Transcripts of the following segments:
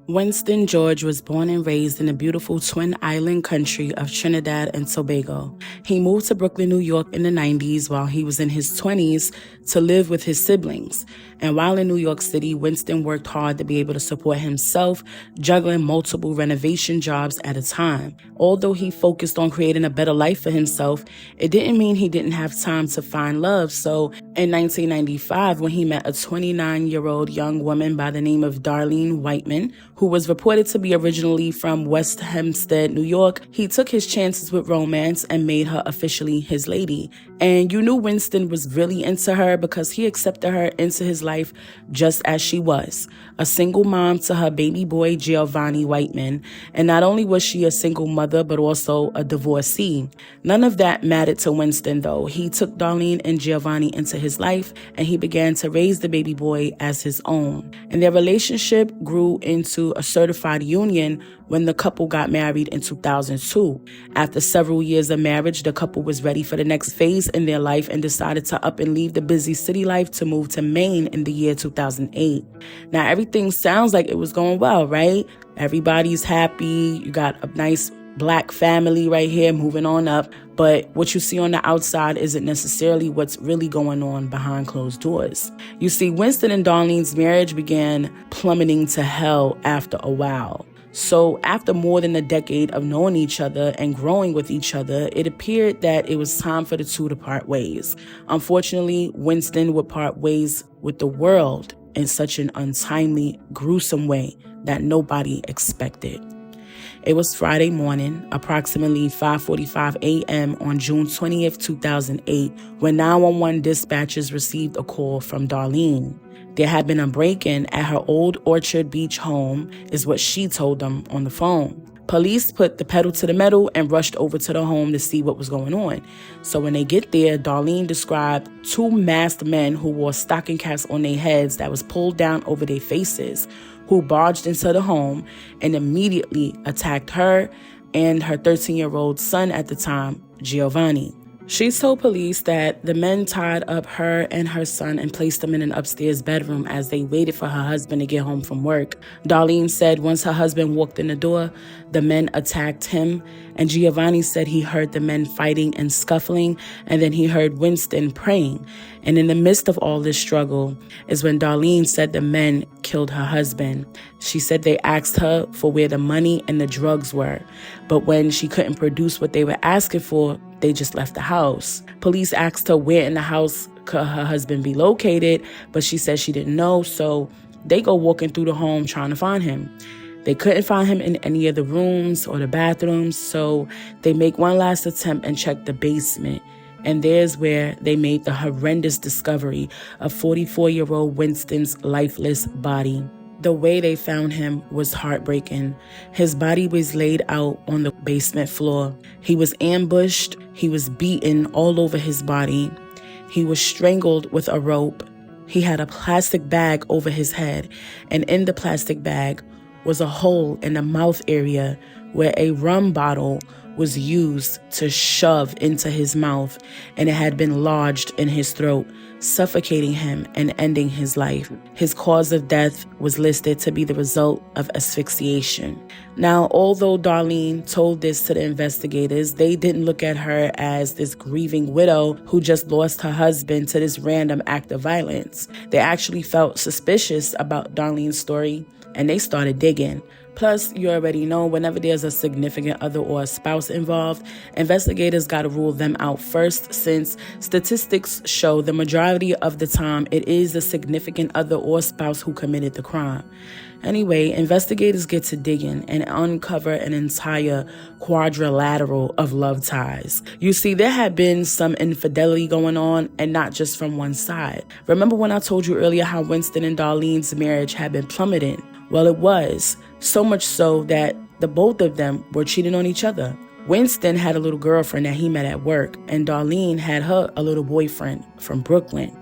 Winston George was born and raised in the beautiful Twin Island country of Trinidad and Tobago. He moved to Brooklyn, New York in the 90s while he was in his 20s to live with his siblings. And while in New York City, Winston worked hard to be able to support himself, juggling multiple renovation jobs at a time. Although he focused on creating a better life for himself, it didn't mean he didn't have time to find love. So in 1995, when he met a 29-year-old young woman by the name of Darlene Whiteman, who was reported to be originally from West Hempstead, New York, he took his chances with romance and made her officially his lady. And you knew Winston was really into her because he accepted her into his life just as she was, a single mom to her baby boy, Giovanni Whiteman. And not only was she a single mother, but also a divorcee. None of that mattered to Winston, though. He took Darlene and Giovanni into his life, and he began to raise the baby boy as his own. And their relationship grew into a certified union when the couple got married in 2002. After several years of marriage, the couple was ready for the next phase in their life and decided to up and leave the busy city life to move to Maine in the year 2008. Now, everything sounds like it was going well, right? Everybody's happy. You got a nice Black family right here moving on up. But what you see on the outside isn't necessarily what's really going on behind closed doors. You see, Winston and Darlene's marriage began plummeting to hell after a while. So after more than a decade of knowing each other and growing with each other, it appeared that it was time for the two to part ways. Unfortunately, Winston would part ways with the world in such an untimely, gruesome way that nobody expected. It was Friday morning, approximately 5:45 a.m. on June 20th, 2008, when 911 dispatchers received a call from Darlene. There had been a break-in at her old Orchard Beach home, is what she told them on the phone. Police put the pedal to the metal and rushed over to the home to see what was going on. So when they get there, Darlene described two masked men who wore stocking caps on their heads that was pulled down over their faces, who barged into the home and immediately attacked her and her 13-year-old son at the time, Giovanni. She told police that the men tied up her and her son and placed them in an upstairs bedroom as they waited for her husband to get home from work. Darlene said once her husband walked in the door, the men attacked him, and Giovanni said he heard the men fighting and scuffling, and then he heard Winston praying. And in the midst of all this struggle is when Darlene said the men killed her husband. She said they asked her for where the money and the drugs were, but when she couldn't produce what they were asking for, they just left the house. Police asked her where in the house could her husband be located, but she said she didn't know, so they go walking through the home trying to find him. They couldn't find him in any of the rooms or the bathrooms, so they make one last attempt and check the basement. And there's where they made the horrendous discovery of 44-year-old Winston's lifeless body. The way they found him was heartbreaking. His body was laid out on the basement floor. He was ambushed. He was beaten all over his body. He was strangled with a rope. He had a plastic bag over his head, and in the plastic bag was a hole in the mouth area where a rum bottle was used to shove into his mouth, and it had been lodged in his throat, suffocating him and ending his life. His cause of death was listed to be the result of asphyxiation. Now, although Darlene told this to the investigators, they didn't look at her as this grieving widow who just lost her husband to this random act of violence. They actually felt suspicious about Darlene's story, and they started digging. Plus, you already know, whenever there's a significant other or a spouse involved, investigators got to rule them out first, since statistics show the majority of the time it is the significant other or spouse who committed the crime. Anyway, investigators get to digging and uncover an entire quadrilateral of love ties. You see, there had been some infidelity going on, and not just from one side. Remember when I told you earlier how Winston and Darlene's marriage had been plummeting? Well, it was. So much so that the both of them were cheating on each other. Winston had a little girlfriend that he met at work, and Darlene had her a little boyfriend from Brooklyn.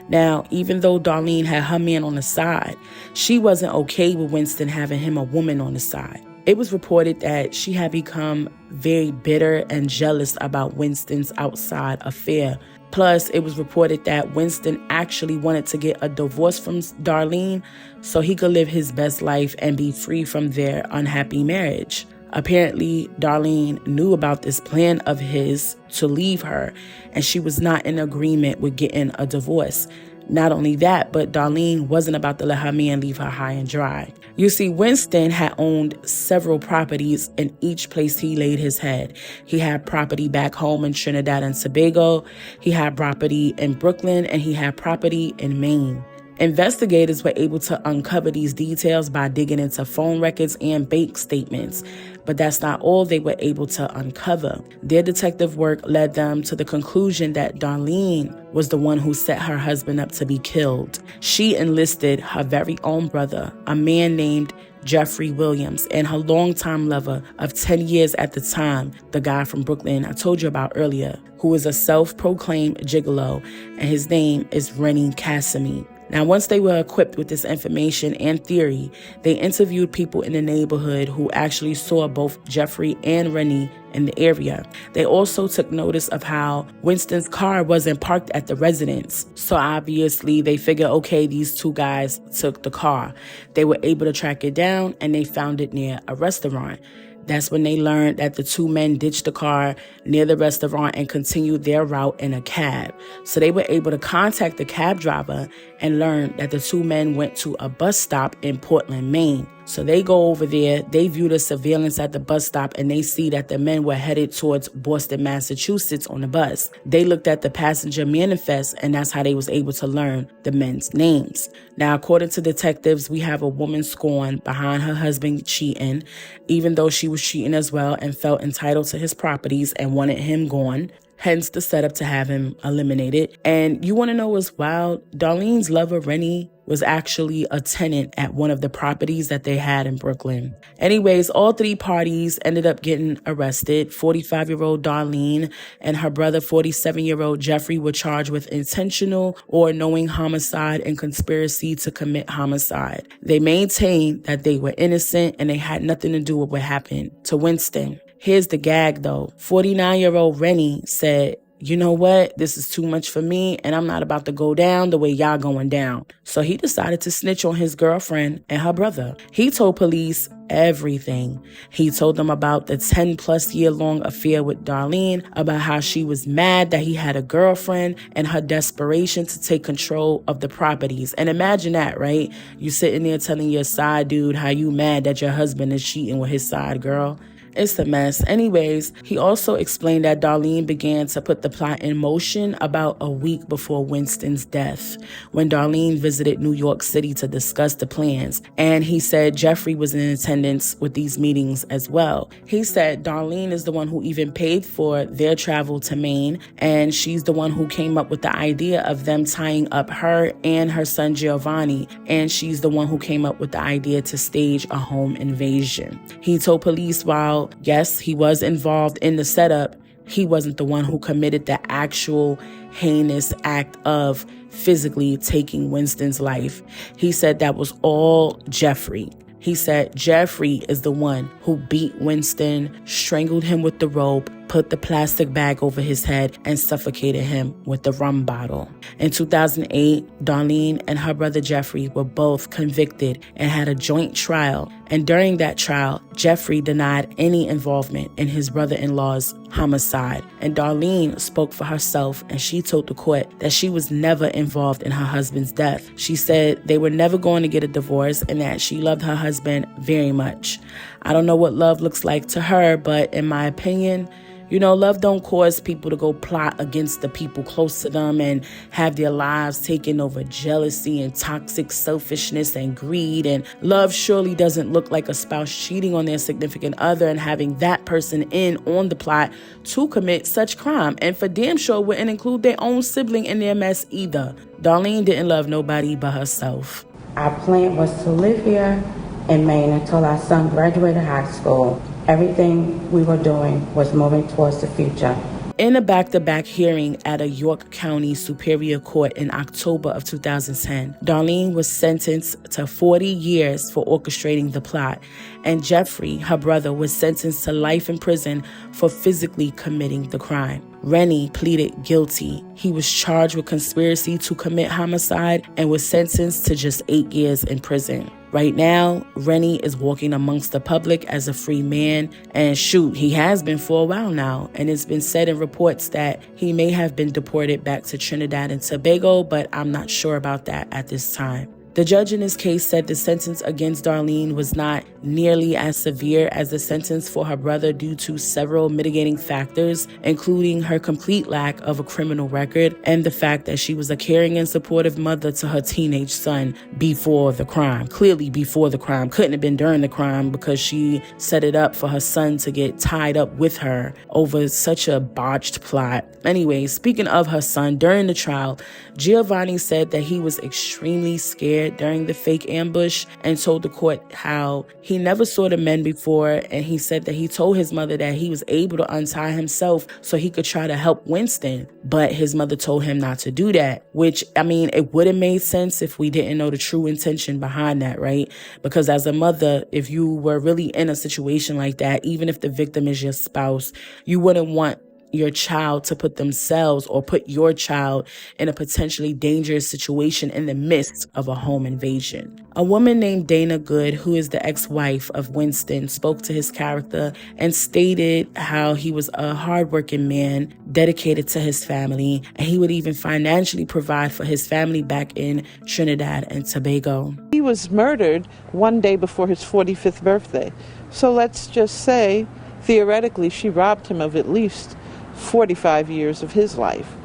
Now, even though Darlene had her man on the side, she wasn't okay with Winston having him a woman on the side. It was reported that she had become very bitter and jealous about Winston's outside affair. Plus, it was reported that Winston actually wanted to get a divorce from Darlene so he could live his best life and be free from their unhappy marriage. Apparently, Darlene knew about this plan of his to leave her, and she was not in agreement with getting a divorce. Not only that, but Darlene wasn't about to let her man leave her high and dry. You see, Winston had owned several properties in each place he laid his head. He had property back home in Trinidad and Tobago, he had property in Brooklyn, and he had property in Maine. Investigators were able to uncover these details by digging into phone records and bank statements, but that's not all they were able to uncover. Their detective work led them to the conclusion that Darlene was the one who set her husband up to be killed. She enlisted her very own brother, a man named Jeffrey Williams, and her longtime lover of 10 years at the time, the guy from Brooklyn I told you about earlier, who is a self-proclaimed gigolo, and his name is Rennie Casimir. Now, once they were equipped with this information and theory, they interviewed people in the neighborhood who actually saw both Jeffrey and Rennie in the area. They also took notice of how Winston's car wasn't parked at the residence. So obviously they figured, okay, these two guys took the car. They were able to track it down and they found it near a restaurant. That's when they learned that the two men ditched the car near the restaurant and continued their route in a cab. So they were able to contact the cab driver and learn that the two men went to a bus stop in Portland, Maine. So they go over there, they view the surveillance at the bus stop, and they see that the men were headed towards Boston, Massachusetts on the bus. They looked at the passenger manifest, and that's how they was able to learn the men's names. Now, according to detectives, we have a woman scorned behind her husband cheating, even though she was cheating as well and felt entitled to his properties and wanted him gone. Hence the setup to have him eliminated. And you want to know what's wild? Darlene's lover, Rennie, was actually a tenant at one of the properties that they had in Brooklyn. Anyways, all three parties ended up getting arrested. 45-year-old Darlene and her brother, 47-year-old Jeffrey, were charged with intentional or knowing homicide and conspiracy to commit homicide. They maintained that they were innocent and they had nothing to do with what happened to Winston. Here's the gag, though. 49-year-old Rennie said, you know what? This is too much for me, and I'm not about to go down the way y'all going down. So he decided to snitch on his girlfriend and her brother. He told police everything. He told them about the 10-plus year long affair with Darlene, about how she was mad that he had a girlfriend, and her desperation to take control of the properties. And imagine that, right? You sitting there telling your side dude how you mad that your husband is cheating with his side girl. It's a mess. Anyways, he also explained that Darlene began to put the plot in motion about a week before Winston's death, when Darlene visited New York City to discuss the plans. And he said Jeffrey was in attendance with these meetings as well. He said Darlene is the one who even paid for their travel to Maine, and she's the one who came up with the idea of them tying up her and her son Giovanni, and she's the one who came up with the idea to stage a home invasion. He told police while yes, he was involved in the setup, he wasn't the one who committed the actual heinous act of physically taking Winston's life. He said that was all Jeffrey. He said Jeffrey is the one who beat Winston, strangled him with the rope, put the plastic bag over his head, and suffocated him with the rum bottle. In 2008, Darlene and her brother Jeffrey were both convicted and had a joint trial. And during that trial, Jeffrey denied any involvement in his brother-in-law's homicide. And Darlene spoke for herself, and she told the court that she was never involved in her husband's death. She said they were never going to get a divorce and that she loved her husband very much. I don't know what love looks like to her, but in my opinion, you know, love don't cause people to go plot against the people close to them and have their lives taken over jealousy and toxic selfishness and greed. And love surely doesn't look like a spouse cheating on their significant other and having that person in on the plot to commit such crime. And for damn sure wouldn't include their own sibling in their mess either. Darlene didn't love nobody but herself. Our plan was to live here in Maine until our son graduated high school. Everything we were doing was moving towards the future. In a back-to-back hearing at a York County Superior Court in October of 2010, Darlene was sentenced to 40 years for orchestrating the plot, and Jeffrey, her brother, was sentenced to life in prison for physically committing the crime. Rennie pleaded guilty. He was charged with conspiracy to commit homicide and was sentenced to just 8 years in prison. Right now, Rennie is walking amongst the public as a free man, and shoot, he has been for a while now, and it's been said in reports that he may have been deported back to Trinidad and Tobago, but I'm not sure about that at this time. The judge in this case said the sentence against Darlene was not nearly as severe as the sentence for her brother due to several mitigating factors, including her complete lack of a criminal record and the fact that she was a caring and supportive mother to her teenage son before the crime. Clearly before the crime. Couldn't have been during the crime because she set it up for her son to get tied up with her over such a botched plot. Anyway, speaking of her son, during the trial, Giovanni said that he was extremely scared during the fake ambush and told the court how he never saw the men before, and he said that he told his mother that he was able to untie himself so he could try to help Winston, but his mother told him not to do that, which, I mean, it would have made sense if we didn't know the true intention behind that, right? Because as a mother, if you were really in a situation like that, even if the victim is your spouse, you wouldn't want your child to put themselves or put your child in a potentially dangerous situation in the midst of a home invasion. A woman named Dana Good, who is the ex-wife of Winston, spoke to his character and stated how he was a hardworking man, dedicated to his family, and he would even financially provide for his family back in Trinidad and Tobago. He was murdered one day before his 45th birthday. So let's just say, theoretically, she robbed him of at least 45 years of his life.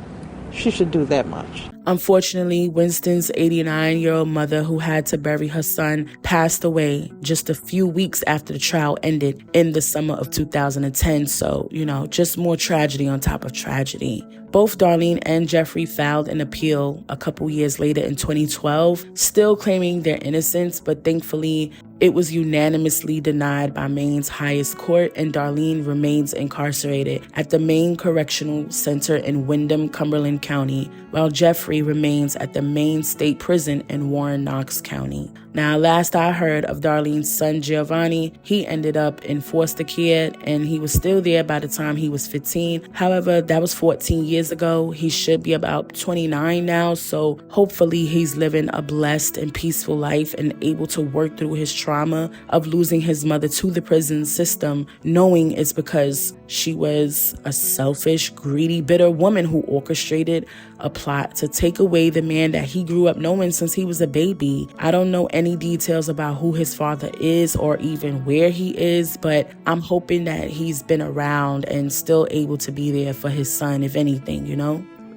She should do that much. Unfortunately, Winston's 89-year-old mother, who had to bury her son, passed away just a few weeks after the trial ended in the summer of 2010. So, just more tragedy on top of tragedy. Both Darlene and Jeffrey filed an appeal a couple years later in 2012, still claiming their innocence, but thankfully it was unanimously denied by Maine's highest court, and Darlene remains incarcerated at the Maine Correctional Center in Windham, Cumberland County, while Jeffrey remains at the Maine State Prison in Warren, Knox County. Now, last I heard of Darlene's son, Giovanni, he ended up in foster care, and he was still there by the time he was 15. However, that was 14 years ago. He should be about 29 now, so hopefully he's living a blessed and peaceful life and able to work through his trauma of losing his mother to the prison system, knowing it's because she was a selfish, greedy, bitter woman who orchestrated a plot to take away the man that he grew up knowing since he was a baby. I don't know any details about who his father is or even where he is, but I'm hoping that he's been around and still able to be there for his son, if anything,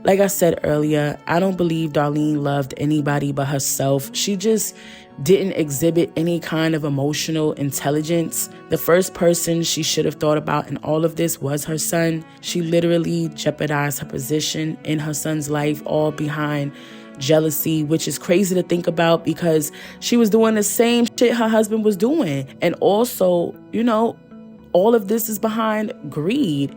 Like I said earlier, I don't believe Darlene loved anybody but herself. She just didn't exhibit any kind of emotional intelligence. The first person she should have thought about in all of this was her son. She literally jeopardized her position in her son's life, all behind jealousy, which is crazy to think about because she was doing the same shit her husband was doing. And also, all of this is behind greed.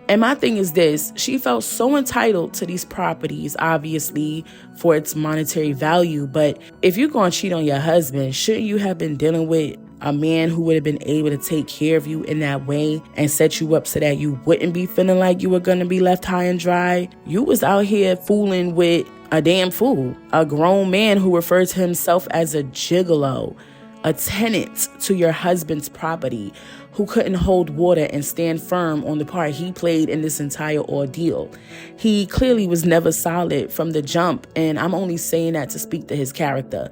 And my thing is this, she felt so entitled to these properties, obviously, for its monetary value. But if you're going to cheat on your husband, shouldn't you have been dealing with a man who would have been able to take care of you in that way and set you up so that you wouldn't be feeling like you were going to be left high and dry? You was out here fooling with a damn fool, a grown man who refers to himself as a gigolo, a tenant to your husband's property, who couldn't hold water and stand firm on the part he played in this entire ordeal. He clearly was never solid from the jump, and I'm only saying that to speak to his character.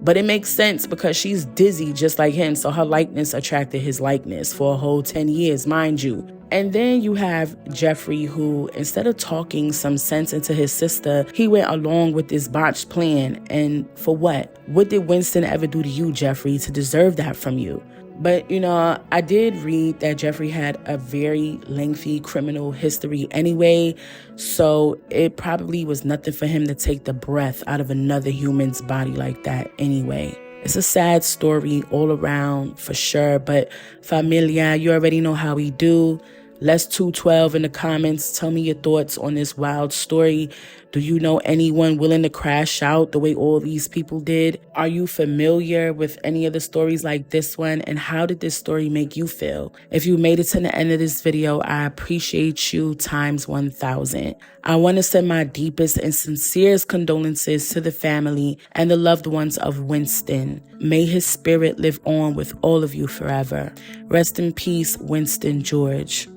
But it makes sense because she's dizzy just like him, so her likeness attracted his likeness for a whole 10 years, mind you. And then you have Jeffrey, who, instead of talking some sense into his sister, he went along with this botched plan. And for what? What did Winston ever do to you, Jeffrey, to deserve that from you? But, I did read that Jeffrey had a very lengthy criminal history anyway, so it probably was nothing for him to take the breath out of another human's body like that anyway. It's a sad story all around for sure, but familia, you already know how we do. Let's 212 in the comments. Tell me your thoughts on this wild story. Do you know anyone willing to crash out the way all these people did? Are you familiar with any of the stories like this one? And how did this story make you feel? If you made it to the end of this video, I appreciate you times 1,000. I want to send my deepest and sincerest condolences to the family and the loved ones of Winston. May his spirit live on with all of you forever. Rest in peace, Winston George.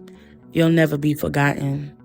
You'll never be forgotten.